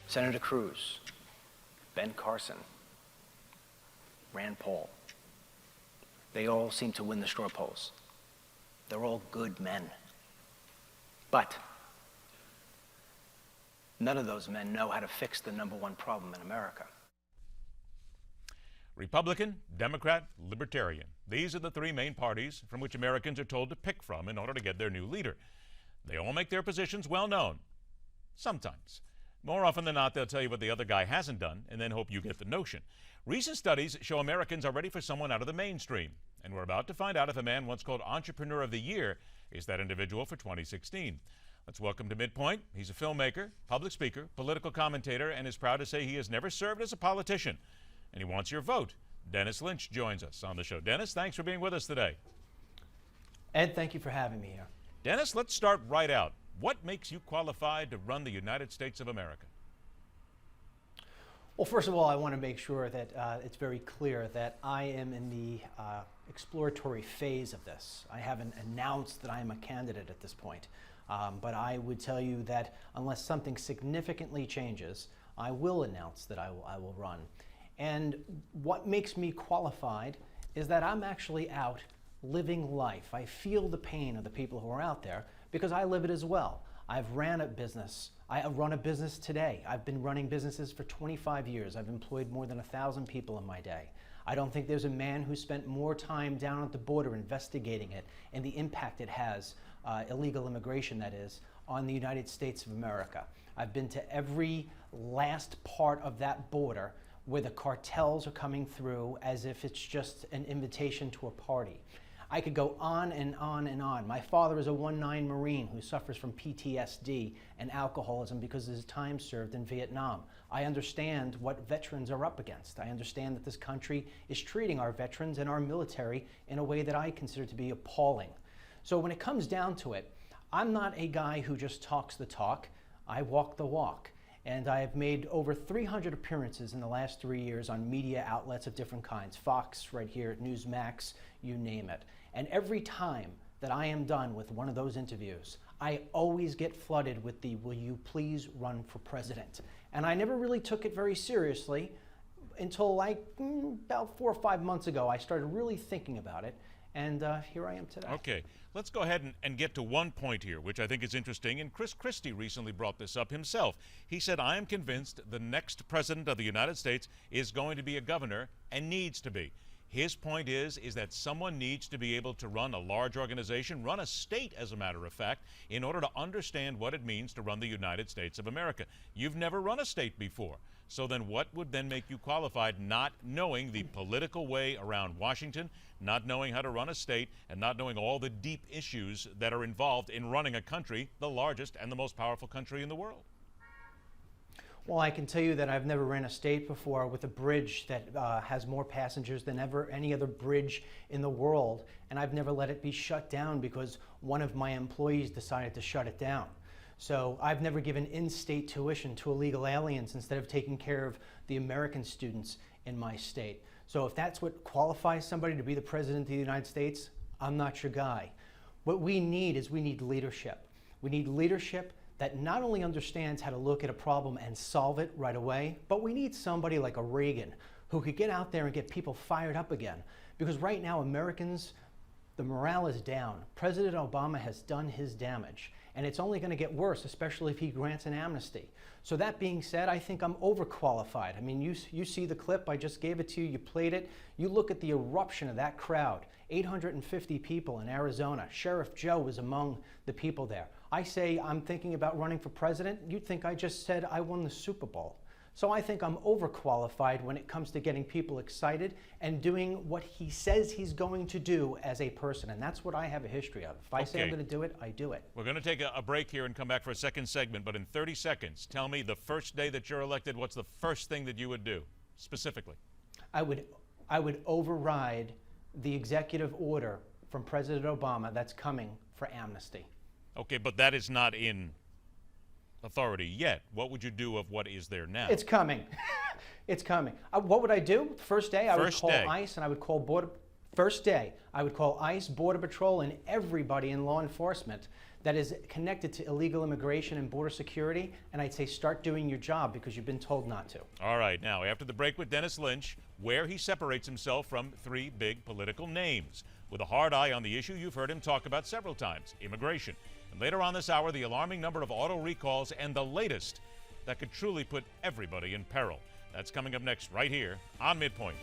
Senator Cruz, Ben Carson, Rand Paul. They all seem to win the straw polls. They're all good men. But none of those men know how to fix the #1 problem in America. Republican, Democrat, Libertarian. These are the three main parties from which Americans are told to pick from in order to get their new leader. They all make their positions well known. Sometimes. More often than not, they'll tell you what the other guy hasn't done and then hope you get the notion. Recent studies show Americans are ready for someone out of the mainstream. And we're about to find out if a man once called Entrepreneur of the Year is that individual for 2016. Let's welcome to MidPoint. He's a filmmaker, public speaker, political commentator, and is proud to say he has never served as a politician. And he wants your vote. Dennis Lynch joins us on the show. Dennis, thanks for being with us today. Ed, thank you for having me here. Dennis, let's start right out. What makes you qualified to run the United States of America? Well, first of all, I want to make sure that it's very clear that I am in the exploratory phase of this. I haven't announced that I am a candidate at this point, but I would tell you that unless something significantly changes, I will announce that I will run. And what makes me qualified is that I'm actually out living life. I feel the pain of the people who are out there because I live it as well. I've ran a business. I run a business today. I've been running businesses for 25 years. I've employed more than 1,000 people in my day. I don't think there's a man who spent more time down at the border investigating it and the impact it has, illegal immigration that is, on the United States of America. I've been to every last part of that border where the cartels are coming through as if it's just an invitation to a party. I could go on and on and on. My father is a 1-9 Marine who suffers from PTSD and alcoholism because of his time served in Vietnam. I understand what veterans are up against. I understand that this country is treating our veterans and our military in a way that I consider to be appalling. So when it comes down to it, I'm not a guy who just talks the talk. I walk the walk. And I have made over 300 appearances in the last 3 years on media outlets of different kinds. Fox, right here at Newsmax, you name it. And every time that I am done with one of those interviews, I always get flooded with the, "Will you please run for president?" And I never really took it very seriously until like about 4 or 5 months ago. I started really thinking about it. And here I am today. Okay, let's go ahead and get to one point here, which I think is interesting. And Chris Christie recently brought this up himself. He said, "I am convinced the next president of the United States is going to be a governor and needs to be." His point is that someone needs to be able to run a large organization, run a state, as a matter of fact, in order to understand what it means to run the United States of America. You've never run a state before. So then what would then make you qualified, not knowing the political way around Washington, not knowing how to run a state, and not knowing all the deep issues that are involved in running a country, the largest and the most powerful country in the world? Well, I can tell you that I've never ran a state before with a bridge that has more passengers than any other bridge in the world, and I've never let it be shut down because one of my employees decided to shut it down. So I've never given in-state tuition to illegal aliens instead of taking care of the American students in my state. So if that's what qualifies somebody to be the president of the United States, I'm not your guy. What we need is leadership. We need leadership that not only understands how to look at a problem and solve it right away, but we need somebody like a Reagan who could get out there and get people fired up again. Because right now, Americans, the morale is down. President Obama has done his damage, and it's only going to get worse, especially if he grants an amnesty. So that being said, I think I'm overqualified. I mean, you see the clip, I just gave it to you, you played it. You look at the eruption of that crowd, 850 people in Arizona. Sheriff Joe was among the people there. I say I'm thinking about running for president, you'd think I just said I won the Super Bowl. So I think I'm overqualified when it comes to getting people excited and doing what he says he's going to do as a person. And that's what I have a history of. If I say I'm going to do it, I do it. We're going to take a break here and come back for a second segment. But in 30 seconds, tell me the first day that you're elected, what's the first thing that you would do specifically? I would override the executive order from President Obama that's coming for amnesty. Okay, but that is not in authority yet. What would you do of what is there now? It's coming. It's coming. What would I do? First day, I would call ICE and I would call Border. First day, I would call ICE, Border Patrol, and everybody in law enforcement that is connected to illegal immigration and border security, and I'd say start doing your job because you've been told not to. All right, now after the break with Dennis Lynch, where he separates himself from three big political names. With a hard eye on the issue you've heard him talk about several times, immigration. And later on this hour, the alarming number of auto recalls and the latest that could truly put everybody in peril. That's coming up next right here on MidPoint.